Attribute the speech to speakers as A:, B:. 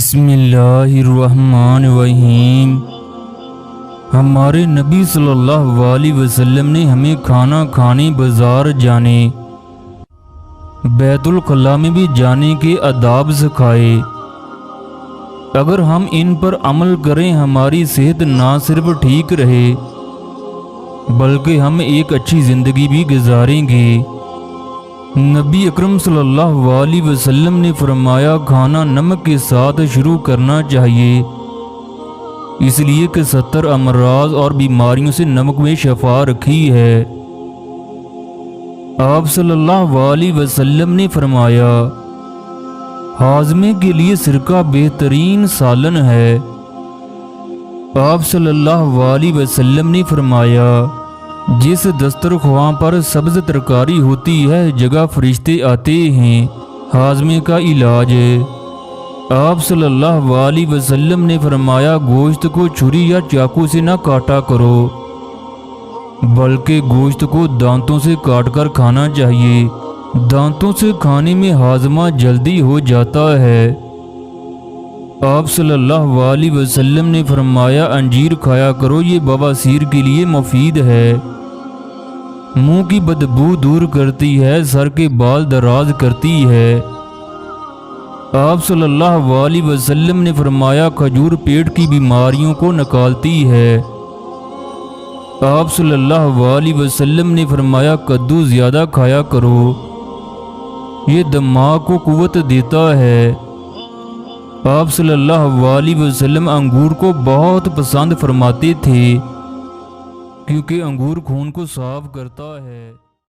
A: بسم اللہ الرحمن الرحیم۔ ہمارے نبی صلی اللہ علیہ وسلم نے ہمیں کھانا کھانے بازار جانے، بیت الخلاء میں بھی جانے کے آداب سکھائے۔ اگر ہم ان پر عمل کریں ہماری صحت نہ صرف ٹھیک رہے بلکہ ہم ایک اچھی زندگی بھی گزاریں گے۔ نبی اکرم صلی اللہ علیہ وسلم نے فرمایا کھانا نمک کے ساتھ شروع کرنا چاہیے، اس لیے کہ 70 امراض اور بیماریوں سے نمک میں شفا رکھی ہے۔ آپ صلی اللہ علیہ وسلم نے فرمایا ہاضمے کے لیے سرکہ بہترین سالن ہے۔ آپ صلی اللہ علیہ وسلم نے فرمایا جس دسترخوان پر سبز ترکاری ہوتی ہے جگہ فرشتے آتے ہیں، ہاضمے کا علاج ہے۔ آپ صلی اللہ علیہ وسلم نے فرمایا گوشت کو چھری یا چاقو سے نہ کاٹا کرو بلکہ گوشت کو دانتوں سے کاٹ کر کھانا چاہیے، دانتوں سے کھانے میں ہاضمہ جلدی ہو جاتا ہے۔ آپ صلی اللہ علیہ وسلم نے فرمایا انجیر کھایا کرو، یہ بواسیر کے لیے مفید ہے، منہ کی بدبو دور کرتی ہے، سر کے بال دراز کرتی ہے۔ آپ صلی اللہ علیہ وسلم نے فرمایا کھجور پیٹ کی بیماریوں کو نکالتی ہے۔ آپ صلی اللہ علیہ وسلم نے فرمایا کدو زیادہ کھایا کرو، یہ دماغ کو قوت دیتا ہے۔ آپ صلی اللہ علیہ وسلم انگور کو بہت پسند فرماتے تھے کیونکہ انگور خون کو صاف کرتا ہے۔